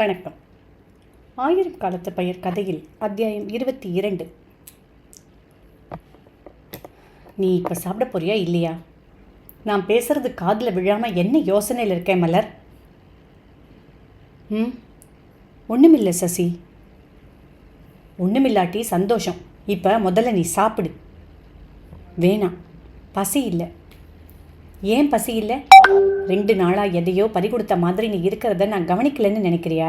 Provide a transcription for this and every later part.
வணக்கம். ஆயிரம் காலத்து பயிர் கதையில் அத்தியாயம் 22. நீ இப்போ சாப்பிட போறியா இல்லையா? நான் பேசுறது காதில் விழாமல் என்ன யோசனையில் இருக்கேன் மலர்? ஒன்றுமில்லை சசி. ஒன்றுமில்லாட்டி சந்தோஷம். இப்போ முதல்ல நீ சாப்பிடு. வேணாம், பசி இல்லை. ஏன் பசி இல்லை? 2 நாளாக எதையோ பறி கொடுத்த மாதிரி நீ இருக்கிறத நான் கவனிக்கலன்னு நினைக்கிறியா?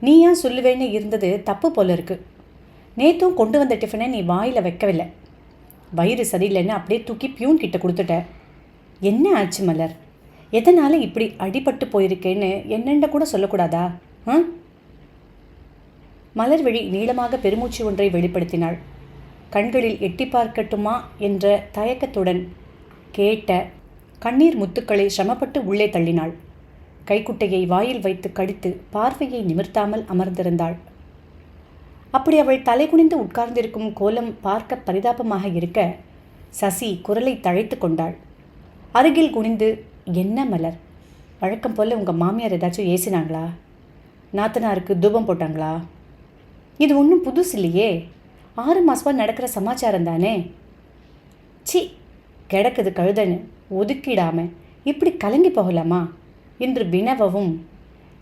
நீ ஏன் சொல்லுவேன்னு இருந்தது தப்பு போல இருக்கு. நேற்றும் கொண்டு வந்த டிஃபனை நீ வாயில் வைக்கவில்லை. வயிறு சரியில்லைன்னு அப்படியே தூக்கி பியூன் கிட்ட கொடுத்துட்ட. என்ன ஆச்சு மலர்? எதனால் இப்படி அடிபட்டு போயிருக்கேன்னு என்னென்ன கூட சொல்லக்கூடாதா? மலர்விழி நீளமாக பெருமூச்சு ஒன்றை வெளிப்படுத்தினாள். கண்களில் எட்டி பார்க்கட்டுமா என்ற தயக்கத்துடன் கேட்ட கண்ணீர் முத்துக்களை சிரமப்பட்டு உள்ளே தள்ளினாள். கைக்குட்டையை வாயில் வைத்து கடித்து பார்வையை நிமிர்த்தாமல் அமர்ந்திருந்தாள். அப்படி அவள் தலை குனிந்து உட்கார்ந்திருக்கும் கோலம் பார்க்க பரிதாபமாக இருக்க சசி குரலை தழைத்து கொண்டாள். அருகில் குனிந்து, என்ன மலர், வழக்கம் போல் உங்கள் மாமியார் ஏதாச்சும் ஏசினாங்களா? நாத்தனாருக்கு தூபம் போட்டாங்களா? இது ஒன்றும் புதுசு இல்லையே. 6 மாதமாக நடக்கிற சமாச்சாரம் தானே. சி, கிடக்குது கழுதன்னு ஒதுக்கிடாம இப்படி கலங்கி போகலாமா என்று வினவவும்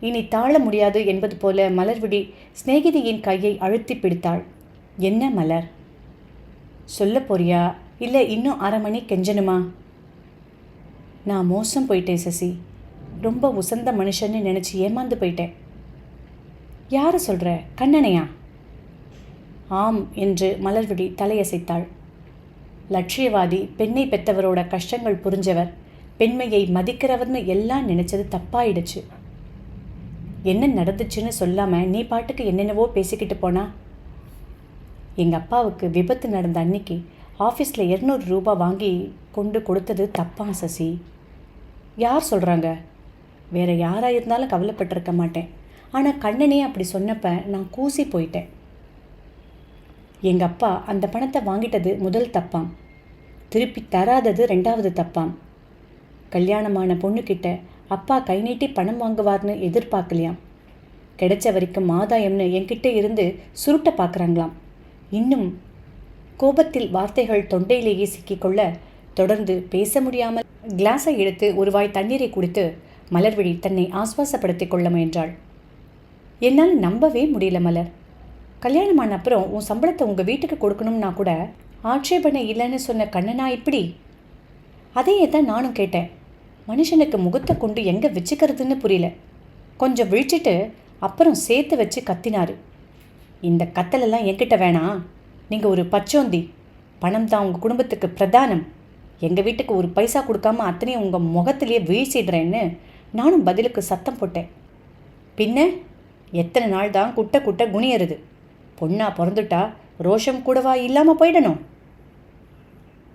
இனி தாழ முடியாது என்பது போல மலர்விழி சிநேகிதியின் கையை அழுத்தி பிடித்தாள். என்ன மலர், சொல்ல போறியா இல்லை இன்னும் 1/2 மணி கெஞ்சணுமா? நான் மோசம் போயிட்டேன் சசி. ரொம்ப உசந்த மனுஷன்னு நினச்சி ஏமாந்து போயிட்டேன். யாரை சொல்கிற? கண்ணனையா? ஆம் என்று மலர்விழி தலையசைத்தாள். லட்சியவாதி, பெண்ணை பெற்றவரோட கஷ்டங்கள் புரிஞ்சவர், பெண்மையை மதிக்கிறவர்னு எல்லாம் நினச்சது தப்பாயிடுச்சு. என்ன நடந்துச்சுன்னு சொல்லாமல் நீ பாட்டுக்கு என்னென்னவோ பேசிக்கிட்டு போனா. எங்கள் அப்பாவுக்கு விபத்து நடந்த அன்னைக்கு ஆஃபீஸில் 200 ரூபாய் வாங்கி கொண்டு கொடுத்தது தப்பான் சசி. யார் சொல்கிறாங்க? வேறு யாராக இருந்தாலும் கவலைப்பட்டிருக்க மாட்டேன். ஆனால் கண்ணனே அப்படி சொன்னப்போ நான் கூசி போயிட்டேன். எங்கள் அப்பா அந்த பணத்தை வாங்கிட்டது முதல் தப்பாம். திருப்பி தராதது 2வது தப்பாம். கல்யாணமான பொண்ணுக்கிட்ட அப்பா கை நீட்டி பணம் வாங்குவார்னு எதிர்பார்க்கலையாம். கிடைச்ச வரைக்கும் ஆதாயம்னு என்கிட்ட இருந்து சுருட்ட பார்க்குறாங்களாம். இன்னும் கோபத்தில் வார்த்தைகள் தொண்டையிலேயே சிக்கிக்கொள்ள தொடர்ந்து பேச முடியாமல் கிளாஸை எடுத்து ஒரு வாய் தண்ணீரை குடித்து மலர்விழி தன்னை ஆஸ்வாசப்படுத்தி கொள்ள முயன்றாள். என்னால் நம்பவே முடியல மலர். கல்யாணமான அப்புறம் உன் சம்பளத்தை உங்கள் வீட்டுக்கு கொடுக்கணும்னா கூட ஆட்சேபனை இல்லைன்னு சொன்ன கண்ணனா இப்படி? அதையே தான் நானும் கேட்டேன். மனுஷனுக்கு முகத்தை கொண்டு எங்கே வச்சுக்கிறதுன்னு புரியல. கொஞ்சம் விழிச்சிட்டு அப்புறம் சேர்த்து வச்சு கத்தினார். இந்த கத்தலெல்லாம் என்கிட்ட வேணாம். நீங்கள் ஒரு பச்சோந்தி. பணம் தான் உங்கள் குடும்பத்துக்கு பிரதானம். எங்கள் வீட்டுக்கு ஒரு பைசா கொடுக்காம அத்தனையும் உங்கள் முகத்திலேயே வீழ்ச்சிடுறேன்னு நானும் பதிலுக்கு சத்தம் போட்டேன். பின்ன எத்தனை நாள் தான் குட்டை குட்டை குனியறது? பொண்ணா பிறந்துட்டா ரோஷம் கூடவா இல்லாமல் போயிடணும்?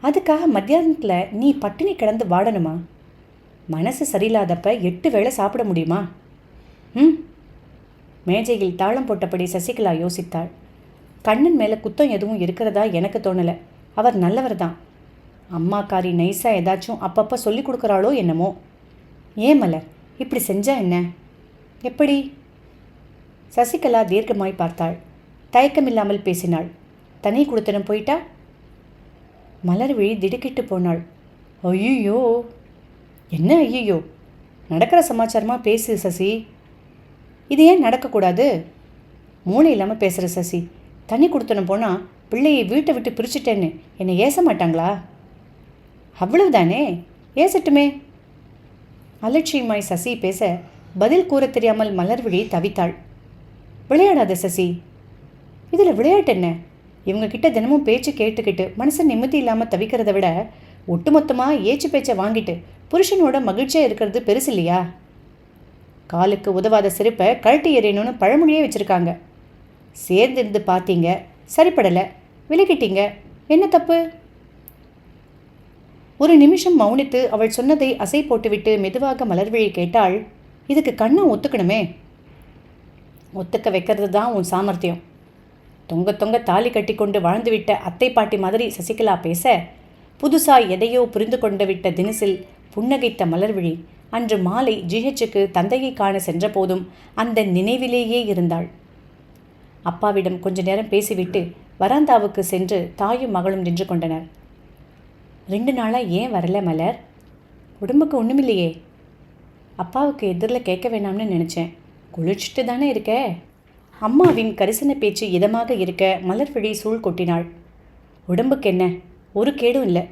அதுக்காக மத்தியானத்தில் நீ பட்டினி கிடந்து வாடணுமா? மனசு சரியில்லாதப்ப 8 வேளை சாப்பிட முடியுமா? மேஜையில் தாளம் போட்டபடி சசிகலா யோசித்தாள். கண்ணன் மேலே குத்தம் எதுவும் இருக்கிறதா எனக்கு தோணலை. அவர் நல்லவர் தான். அம்மாக்காரி நைஸாக ஏதாச்சும் அப்பப்போ சொல்லி கொடுக்குறாளோ என்னமோ. ஏன் மலர் இப்படி செஞ்சா என்ன? எப்படி? சசிகலா தீர்க்கமாய் பார்த்தாள். தயக்கமில்லாமல் பேசினாள். தனி கொடுத்தனம் போயிட்டா? மலர்விழி திடுக்கிட்டு போனாள். ஐயோ! என்ன ஐயோ? நடக்கிற சமாச்சாரமாக பேசு சசி. இது ஏன் நடக்கக்கூடாது? மூளை இல்லாமல் பேசுகிற சசி. தனி கொடுத்தனம் போனால் பிள்ளையை வீட்டை விட்டு பிரிச்சுட்டேன்னு என்னை ஏச மாட்டாங்களா? அவ்வளவுதானே, ஏசட்டுமே. அலட்சியமாய் சசி பேச பதில் கூற தெரியாமல் மலர்விழி தவித்தாள். விளையாடாத சசி. இதில் விளையாட்டு என்ன? இவங்கக்கிட்ட தினமும் பேச்சு கேட்டுக்கிட்டு மனசு நிம்மதி இல்லாமல் தவிக்கிறத விட ஒட்டுமொத்தமாக ஏச்சு பேச்சை வாங்கிட்டு புருஷனோட மகிழ்ச்சியாக இருக்கிறது பெருசு இல்லையா? காலுக்கு உதவாத செருப்பை கழட்டி எறியணும்னு பழமொழியே வச்சுருக்காங்க. சேர்ந்திருந்து பார்த்தீங்க, சரிப்படலை, விலகிட்டீங்க. என்ன தப்பு? ஒரு நிமிஷம் மௌனித்து அவள் சொன்னதை அசை போட்டுவிட்டு மெதுவாக மலர்விழி கேட்டாள். இதுக்கு கண்ணை ஒத்துக்கணுமே. ஒத்துக்க வைக்கிறது தான் உன் சாமர்த்தியம். தொங்க தொங்க தாலி கட்டி கொண்டு வாழ்ந்துவிட்ட அத்தை பாட்டி மாதிரி சசிகலா பேச புதுசாய் எதையோ புரிந்து கொண்டு விட்ட தினசில் புன்னகைத்த மலர்விழி அன்று மாலை ஜிஹெச்சுக்கு தந்தையை காண சென்றபோதும் அந்த நினைவிலேயே இருந்தாள். அப்பாவிடம் கொஞ்ச நேரம் பேசிவிட்டு வராந்தாவுக்கு சென்று தாயும் மகளும் நின்று கொண்டனர். 2 நாளாக ஏன் வரல மலர்? உடம்புக்கு ஒன்றுமில்லையே. அப்பாவுக்கு எதிரில் கேட்க வேணாம்னு நினச்சேன். குளிச்சுட்டு தானே இருக்க. அம்மாவின் கரிசன பேச்சு இதமாக இருக்க மலர்விழி சூழ் கொட்டினாள். உடம்புக்கு என்ன, ஒரு கேடும் இல்லை.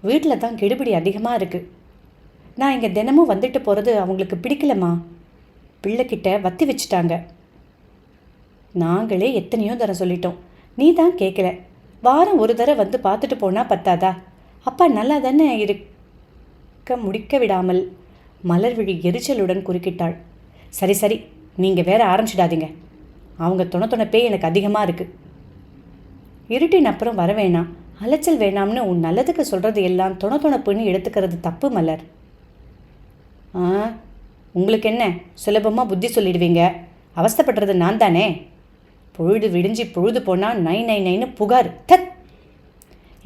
வீட்டில் தான் கெடுபிடி அதிகமாக இருக்குது. நான் இங்கே தினமும் வந்துட்டு போகிறது அவங்களுக்கு பிடிக்கலம்மா. பிள்ளைக்கிட்ட வத்தி வச்சுட்டாங்க. நாங்களே எத்தனையோ தரம் சொல்லிட்டோம், நீ தான் கேட்கல. வாரம் ஒரு தடவை வந்து பார்த்துட்டு போனால் பத்தாதா? அப்பா நல்லா தானே இருக்க முடிக்க விடாமல் மலர்விழி எரிச்சலுடன் குறுக்கிட்டாள். சரி சரி, நீங்கள் வேற ஆரம்பிச்சிடாதீங்க. அவங்க துணப்பே எனக்கு அதிகமாக இருக்குது. இருட்டின் அப்புறம் வர வேணாம், அலைச்சல் வேணாம்னு உன் நல்லதுக்கு சொல்கிறது எல்லாம் துணப்புன்னு எடுத்துக்கிறது தப்பு மலர். உங்களுக்கு என்ன, சுலபமாக புத்தி சொல்லிடுவீங்க. அவஸ்தைப்படுறது நான் தானே. பொழுது விடிஞ்சு பொழுது போனால் நை நை நைன்னு புகார். தத்,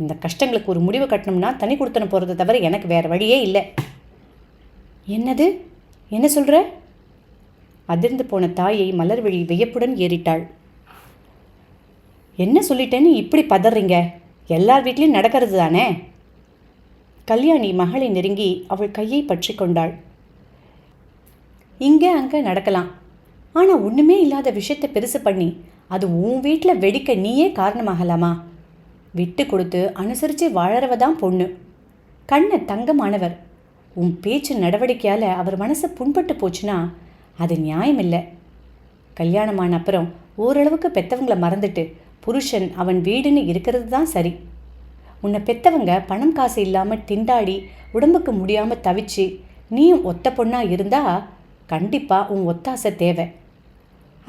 இந்த கஷ்டங்களுக்கு ஒரு முடிவு கட்டணும்னா தனி கொடுத்தன போகிறத தவிர எனக்கு வேறு வழியே இல்லை. என்னது, என்ன சொல்கிற? அதிர்ந்து போன தாயை மலர்விழி வியப்புடன் ஏறிட்டாள். என்ன சொல்லிட்டேன்னு இப்படி பதறீங்க? எல்லார் வீட்லேயும் நடக்கிறது தானே. கல்யாணி மகளை நெருங்கி அவள் கையை பற்றி கொண்டாள். இங்கே அங்கே நடக்கலாம், ஆனால் ஒன்றுமே இல்லாத விஷயத்தை பெருசு பண்ணி அது உன் வீட்டில் வெடிக்க நீயே காரணமாகலாமா? விட்டு கொடுத்து அனுசரித்து வாழறவதான் பொண்ணு. கண்ணை தங்கமானவர். உன் பேச்சு நடவடிக்கையால் அவர் மனசை புண்பட்டு போச்சுன்னா அது நியாயமில்லை. கல்யாணமான அப்புறம் ஓரளவுக்கு பெற்றவங்களை மறந்துட்டு புருஷன் அவன் வீடுன்னு இருக்கிறது தான் சரி. உன்னை பெற்றவங்க பணம் காசு இல்லாமல் திண்டாடி உடம்புக்கு முடியாமல் தவிச்சு நீயும் ஒத்த பொண்ணாக இருந்தால் கண்டிப்பாக உன் ஒத்தாசை தேவை.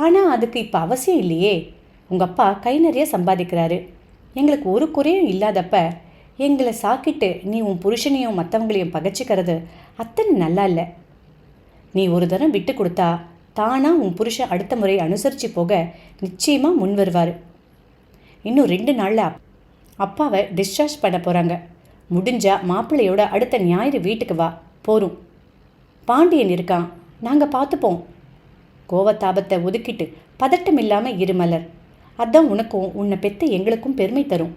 ஆனால் அதுக்கு இப்போ அவசியம் இல்லையே. உங்கள் அப்பா கை நிறைய சம்பாதிக்கிறாரு. எங்களுக்கு ஒரு குறையும் இல்லாதப்ப எங்களை சாக்கிட்டு நீ உன் புருஷனையும் மற்றவங்களையும் பகைச்சிக்கிறது அத்தனை நல்லா இல்லை. நீ ஒரு தரம் விட்டு கொடுத்தா தானாக உன் புருஷன் அடுத்த முறை அனுசரித்து போக நிச்சயமாக முன் வருவார். இன்னும் 2 நாளில் அப்பாவை டிஸ்சார்ஜ் பண்ண போகிறாங்க. முடிஞ்சால் மாப்பிள்ளையோட அடுத்த ஞாயிறு வீட்டுக்கு வா, போரும். பாண்டியன் இருக்கான், நாங்கள் பார்த்துப்போம். கோவத்தாபத்தை ஒதுக்கிட்டு பதட்டம் இல்லாமல் இருமலர். அதான் உனக்கும் உன்னை பெற்ற எங்களுக்கும் பெருமை தரும்.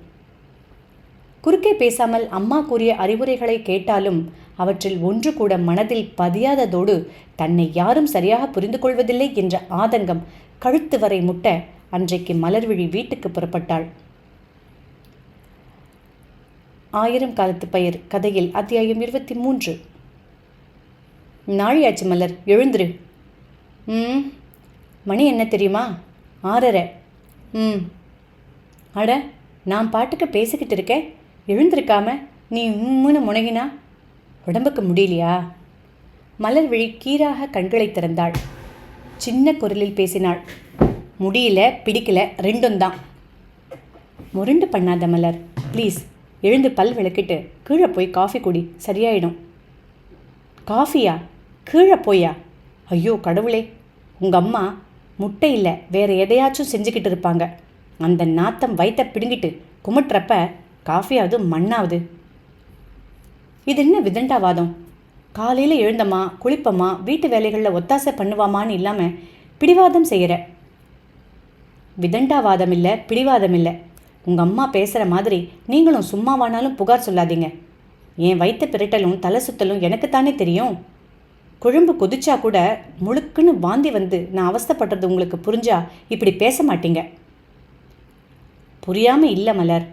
குறுக்கே பேசாமல் அம்மா கூறிய அறிவுரைகளை கேட்டாலும் அவற்றில் ஒன்று கூட மனதில் பதியாததோடு தன்னை யாரும் சரியாக புரிந்து கொள்வதில்லை என்ற ஆதங்கம் கழுத்து வரை முட்ட அன்றைக்கு மலர்விழி வீட்டுக்கு புறப்பட்டாள். 1000 காலத்து பயிர் கதையில் அத்தியாயம் 23. நாழியாச்சு மலர், எழுந்துரு. மணி என்ன தெரியுமா? 6:30. அட, நான் பாட்டுக்கு பேசிக்கிட்டு இருக்கேன், எழுந்திருக்காம நீ உம்முன்னு முனகினா உடம்புக்கு முடியலையா? மலர்விழி கீராக கண்களை திறந்தாள். சின்ன குரலில் பேசினாள். முடியல பிடிக்கல ரெண்டும் தான். முரண்டு பண்ணாத மலர், ப்ளீஸ். எழுந்து பல் விளக்கிட்டு கீழே போய் காஃபி குடி, சரியாயிடும். காஃபியா? கீழே போயா? ஐயோ கடவுளே, உங்கள் அம்மா முட்டை இல்லை வேறு எதையாச்சும் செஞ்சுக்கிட்டு இருப்பாங்க. அந்த நாத்தம் வயிற்ற பிடுங்கிட்டு குமட்டுறப்ப காஃபியாவது மண்ணாவது. இது என்ன விதண்டாவாதம்? காலையில் எழுந்தம்மா, குளிப்பம்மா, வீட்டு வேலைகளில் ஒத்தாசை பண்ணுவாமான்னு இல்லாமல் பிடிவாதம் செய்கிற. விதண்டாவாதம் இல்லை, பிடிவாதம் இல்லை. உங்கள் அம்மா பேசுகிற மாதிரி நீங்களும் சும்மாவானாலும் புகார் சொல்லாதீங்க. என் வயிற்று பிரட்டலும் தலை சுத்தலும் எனக்குத்தானே தெரியும். குழம்பு கொதிச்சா கூட முழுக்குன்னு வாந்தி வந்து நான் அவஸ்தைப்படுறது உங்களுக்கு புரிஞ்சா இப்படி பேச மாட்டீங்க. புரியாமல் இல்லை மலர்.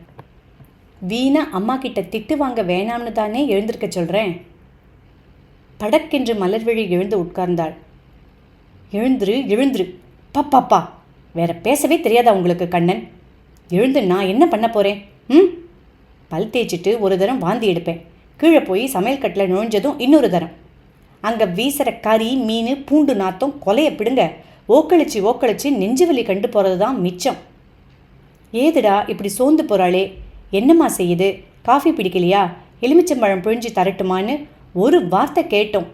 வீணா அம்மா கிட்ட திட்டு வாங்க வேணாம்னு தானே எழுந்திருக்க சொல்கிறேன். படக்கென்று மலர்விழி எழுந்து உட்கார்ந்தாள். எழுந்துரு எழுந்துரு. பாப்பாப்பா, வேற பேசவே தெரியாதா உங்களுக்கு கண்ணன்? எழுந்து நான் என்ன பண்ண போகிறேன்? பல் தேய்ச்சிட்டு ஒரு தரம் வாந்தி எடுப்பேன். கீழே போய் சமையல் கட்டில் நுழைஞ்சதும் இன்னொரு தரம். அங்கே வீசுகிற கறி மீன் பூண்டு நாத்தம் கொலையை பிடுங்க ஓக்களிச்சு நெஞ்சு வலி கண்டு போகிறது தான் மிச்சம். ஏதுடா இப்படி சோர்ந்து போகிறாளே, என்னம்மா செய்யுது? காஃபி பிடிக்கலையா? எலுமிச்சம்பழம் பிழிஞ்சு தரட்டுமான்னு ஒரு வார்த்தை கேட்டோம்.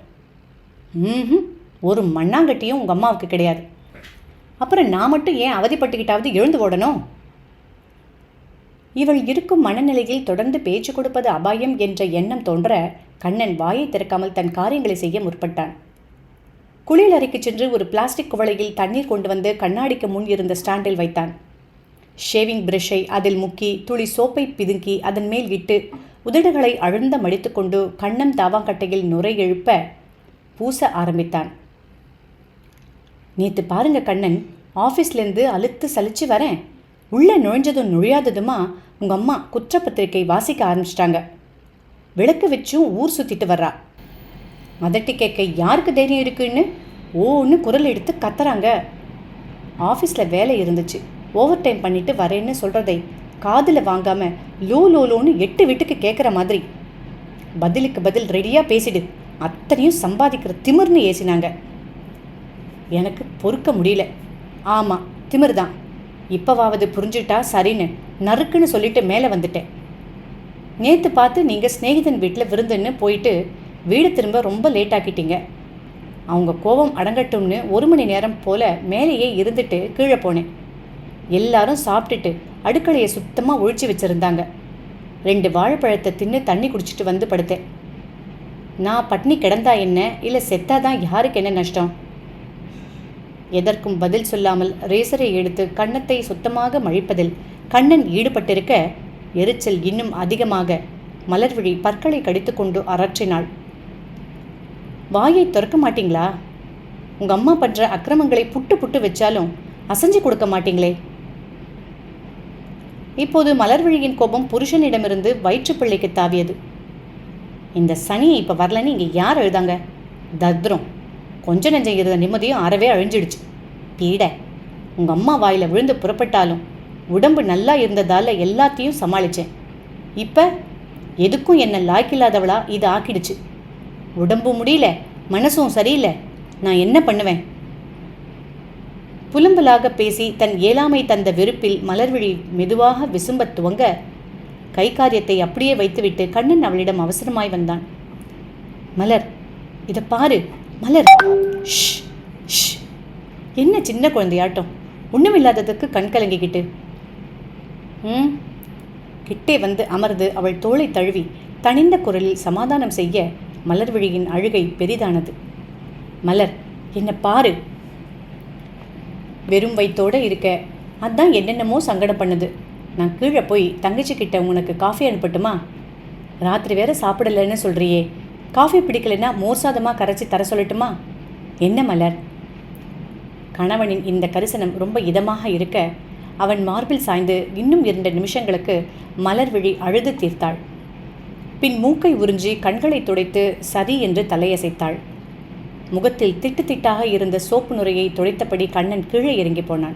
ஒரு மண்ணாங்கட்டியும் உங்கள் அம்மாவுக்கு கிடையாது. அப்புறம் நான் மட்டும் ஏன் அவதிப்பட்டுக்கிட்டாவது எழுந்து ஓடணும்? இவள் இருக்கும் மனநிலையில் தொடர்ந்து பேச்சு கொடுப்பது அபாயம் என்ற எண்ணம் தோன்ற கண்ணன் வாயை திறக்காமல் தன் காரியங்களை செய்ய முற்பட்டான். குளியலறைக்கு சென்று ஒரு பிளாஸ்டிக் குவளையில் தண்ணீர் கொண்டு வந்து கண்ணாடிக்கு முன் இருந்த ஸ்டாண்டில் வைத்தான். ஷேவிங் பிரஷை அதில் முக்கி துளி சோப்பை பிதுங்கி அதன் மேல் விட்டு உதடுகளை அழுந்த மடித்துக்கொண்டு கண்ணம் தாவாங்கட்டையில் நுரை எழுப்ப பூச ஆரம்பித்தான். நேற்று பாருங்க கண்ணன், ஆஃபீஸ்லேருந்து அழுத்து சலிச்சு வரேன். உள்ளே நுழைஞ்சதும் நுழையாததுமா உங்கள் அம்மா குற்றப்பத்திரிக்கை வாசிக்க ஆரம்பிச்சிட்டாங்க. விளக்கு வச்சும் ஊர் சுற்றிட்டு வர்றா. அதட்டி கேட்க யாருக்கு தைரியம் இருக்குன்னு ஓன்னு குரல் எடுத்து கத்துறாங்க. ஆஃபீஸில் வேலை இருந்துச்சு, ஓவர் டைம் பண்ணிட்டு வரேன்னு சொல்கிறதை காதில் வாங்காமல் லோன்னு 8 வீட்டுக்கு கேட்குற மாதிரி. பதிலுக்கு பதில் ரெடியாக பேசிடு, அத்தனையும் சம்பாதிக்கிற திமிர்னு ஏசினாங்க. எனக்கு பொறுக்க முடியல. ஆமாம், திமிர் தான். இப்போவாவது புரிஞ்சுட்டா சரின்னு நறுக்குன்னு சொல்லிட்டு மேலே வந்துட்டேன். நேற்று பார்த்து நீங்கள் ஸ்நேகிதன் வீட்டில் விருந்துன்னு போயிட்டு வீடு திரும்ப ரொம்ப லேட் ஆக்கிட்டீங்க. அவங்க கோபம் அடங்கட்டும்னு 1 மணி நேரம் போல் மேலேயே இருந்துட்டு கீழே போனேன். எல்லாரும் சாப்பிட்டுட்டு அடுக்கலையை சுத்தமாக ஒழிச்சு வச்சுருந்தாங்க. 2 வாழைப்பழத்தை தின்னு தண்ணி குடிச்சிட்டு வந்து படுத்தேன். நான் பட்னி கிடந்தா என்ன, இல்லை செத்தாதான் யாருக்கு என்ன நஷ்டம்? எதற்கும் பதில் சொல்லாமல் ரேசரை எடுத்து கன்னத்தை சுத்தமாக மழிப்பதில் கண்ணன் ஈடுபட்டிருக்க எரிச்சல் இன்னும் அதிகமாக மலர்விழி பற்களை கடித்து கொண்டு அரற்றினாள். வாயை திறக்க மாட்டீங்களா? உங்கள் அம்மா பண்ணுற அக்கிரமங்களை புட்டு புட்டு வச்சாலும் அசைஞ்சு கொடுக்க மாட்டீங்களே. இப்போது மலர்விழியின் கோபம் புருஷனிடமிருந்து வயிற்றுப்பிள்ளைக்கு தாவியது. இந்த சனியை இப்போ வரலன்னு இங்கே யார் எழுதாங்க? தத்ரம். கொஞ்ச நெஞ்சம் இருந்த நிம்மதியும் அறவே அழிஞ்சிடுச்சு. பீட. உங்கள் அம்மா வாயில் விழுந்து புறப்பட்டாலும் உடம்பு நல்லா இருந்ததால் எல்லாத்தையும் சமாளித்தேன். இப்போ எதுக்கும் என்ன லாய்க்கில்லாதவளா இது ஆக்கிடுச்சு. உடம்பு முடியல, மனசும் சரியில்லை. நான் என்ன பண்ணுவேன்? புலம்பலாக பேசி தன் இயலாமை தந்த வெறுப்பில் மலர்விழி மெதுவாக விசும்பத் துவங்க கை காரியத்தை அப்படியே வைத்துவிட்டு கண்ணன் அவளிடம் அவசரமாய் வந்தான். மலர், இதை பாரு மலர். ஷ் ஷ். என்ன சின்ன குழந்தையாட்டம், ஒன்றுமில்லாததுக்கு கண் கலங்கிக்கிட்டு. கிட்டே வந்து அமர்ந்து அவள் தோளை தழுவி தனிந்த குரலில் சமாதானம் செய்ய மலர்விழியின் அழுகை பெரிதானது. மலர், என்ன பாரு. வெறும் வயிற்றோடு இருக்க, அதான் என்னென்னமோ சங்கடம் பண்ணுது. நான் கீழே போய் தங்கச்சிக்கிட்ட உனக்கு காஃபி அனுப்பட்டுமா? ராத்திரி வேற சாப்பிடலைன்னு சொல்கிறியே, காஃபி பிடிக்கலைன்னா மோர் சாதமாக கரைச்சி தர சொல்லட்டுமா? என்ன மலர்? கணவனின் இந்த கரிசனம் ரொம்ப இதமாக இருக்க அவன் மார்பில் சாய்ந்து இன்னும் 2 நிமிஷங்களுக்கு மலர்விழி அழுது தீர்த்தாள். பின் மூக்கை உறிஞ்சி கண்களை துடைத்து சரி என்று தலையசைத்தாள். முகத்தில் திட்டு திட்டாக இருந்த சோப்பு நுரையை துடைத்தபடி கண்ணன் கீழே இறங்கி போனான்.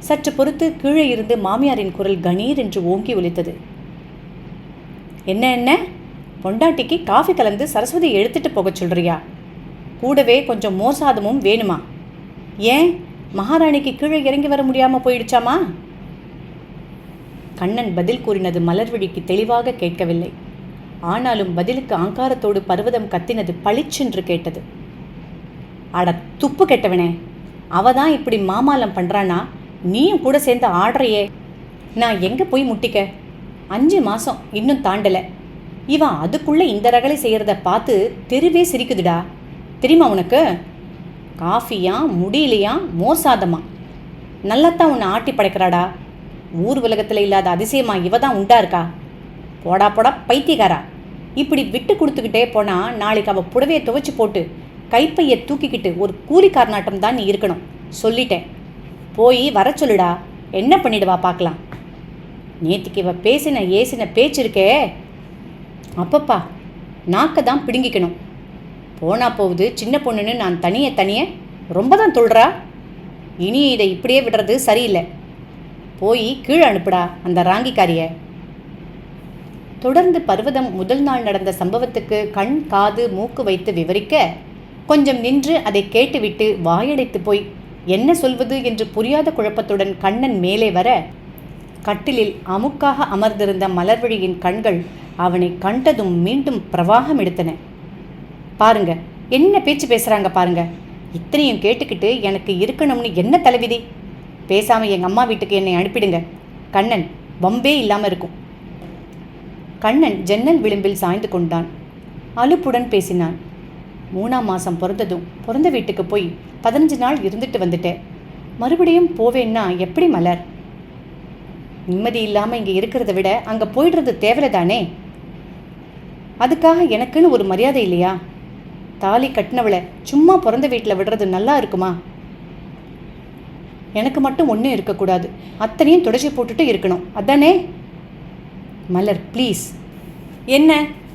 சற்று பொறுத்து கீழே இருந்து மாமியாரின் குரல் கணீர் என்று ஓங்கி ஒலித்தது. என்ன என்ன பொண்டாட்டிக்கு காஃபி கலந்து சரஸ்வதி எடுத்துட்டு போக சொல்றியா? கூடவே கொஞ்சம் மோர் சாதமும் வேணுமா? ஏன் மகாராணிக்கு கீழே இறங்கி வர முடியாமல் போயிடுச்சாமா? கண்ணன் பதில் கூறினது மலர்விழிக்கு தெளிவாக கேட்கவில்லை. ஆனாலும் பதிலுக்கு ஆங்காரத்தோடு பர்வதம் கத்தினது பளிச்சென்று கேட்டது. அட துப்பு கெட்டவனே, அவதான் இப்படி மாமாலம் பண்ணுறானா நீயும் கூட சேர்ந்து ஆடுறையே. நான் எங்கே போய் முட்டிக்க? 5 மாதம் இன்னும் தாண்டலை. இவன் அதுக்குள்ளே இந்த ரகலை செய்கிறத பார்த்து தெருவே சிரிக்குதுடா. தெரியுமா உனக்கு? காஃபியா முடியலையா மோர் சாதமா? நல்லாத்தான் உன்னை ஆட்டி படைக்கிறாடா. ஊர் உலகத்தில் இல்லாத அதிசயமா இவ தான் உண்டா இருக்கா? போடா போடா பைத்தியக்காரா. இப்படி விட்டு கொடுத்துக்கிட்டே போனால் நாளைக்கு அவள் புடவையை துவைச்சி போட்டு கைப்பையை தூக்கிக்கிட்டு ஒரு கூலிக்காரனாட்டம் தான் நீ இருக்கணும். சொல்லிட்டேன். போய் வர சொல்லுடா. என்ன பண்ணிடுவா பார்க்கலாம். நேற்றுக்கு இவ பேசின ஏசின பேச்சு இருக்கே, அப்பப்பா நாக்க தான் பிடுங்கிக்கணும். போனா போகுது சின்ன பொண்ணுன்னு நான் தனியே ரொம்ப தான் தொல்றா. இனி இதை இப்படியே விடுறது சரியில்லை. போய் கீழே அனுப்புடா அந்த ராங்கிக்காரிய. தொடர்ந்து பர்வதம் முதல் நாள் நடந்த சம்பவத்துக்கு கண் காது மூக்கு வைத்து விவரிக்க கொஞ்சம் நின்று அதை கேட்டுவிட்டு வாயடைத்து போய் என்ன சொல்வது என்று புரியாத குழப்பத்துடன் கண்ணன் மேலே வர கட்டிலில் அமுக்காக அமர்ந்திருந்த மலர்விழியின் கண்கள் அவனை கண்டதும் மீண்டும் பிரவாகம் எடுத்தன. பாருங்க என்ன பேச்சு பேசுகிறாங்க பாருங்க. இத்தனையும் கேட்டுக்கிட்டு எனக்கு இருக்கணும்னு என்ன தலைவிதி? பேசாமல் எங்கள் அம்மா வீட்டுக்கு என்னை அனுப்பிடுங்க. கண்ணன், வம்பே இல்லாமல் இருக்கும். கண்ணன் ஜன்னல் விளிம்பில் சாய்ந்து கொண்டான். அலுப்புடன் பேசினான். 3ஆம் மாதம் பிறந்ததும் பிறந்த வீட்டுக்கு போய் 15 நாள் இருந்துட்டு வந்துட்டேன். மறுபடியும் போவேன்னா எப்படி மலர்? நிம்மதி இல்லாமல் இங்கே இருக்கிறத விட அங்கே போயிடுறது தேவையில்லை தானே? அதுக்காக எனக்குன்னு ஒரு மரியாதை இல்லையா? தாலி கட்டினவளை சும்மா பிறந்த வீட்டில் விடுறது நல்லா இருக்குமா? எனக்கு மட்டும் ஒன்றும் இருக்கக்கூடாது, அத்தனையும் தொடச்சி போட்டுட்டு இருக்கணும், அதானே? மலர் ப்ளீஸ். என்ன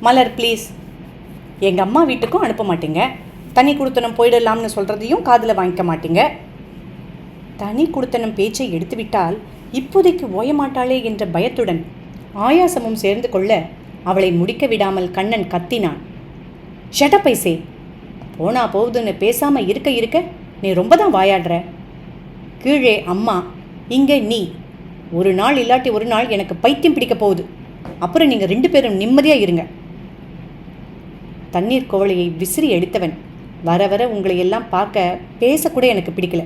மலர் ப்ளீஸ்? எங்கள் அம்மா வீட்டுக்கும் அனுப்ப மாட்டீங்க, தனி குடுத்தனம் போயிடலாம்னு சொல்கிறதையும் காதில் வாங்கிக்க மாட்டீங்க. தனி குடுத்தனம் பேச்சை எடுத்துவிட்டால் இப்போதைக்கு ஓயமாட்டாளே என்ற பயத்துடன் ஆயாசமும் சேர்ந்து கொள்ள அவளை முடிக்க விடாமல் கண்ணன் கத்தினான். ஷட்டப் பைசே, போனா போகுதுன்னு பேசாமல் இருக்க இருக்க நீ ரொம்ப தான் வாயாடுற. கீழே அம்மா, இங்கே நீ. ஒரு நாள் இல்லாட்டி ஒரு நாள் எனக்கு பைத்தியம் பிடிக்க போகுது. அப்புறம் நீங்கள் 2 பேரும் நிம்மதியாக இருங்க. தண்ணீர் கோவலையை விசிறி எடுத்தவன், வர வர உங்களை எல்லாம் பார்க்க பேசக்கூட எனக்கு பிடிக்கல.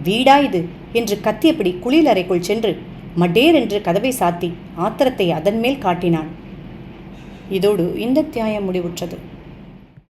வீடா இது என்று கத்தியபடி குளியல் அறைக்குள் சென்று மடேர் என்று கதவை சாத்தி ஆத்திரத்தை அதன் மேல் காட்டினான். இதோடு இந்த அத்தியாயம் முடிவுற்றது.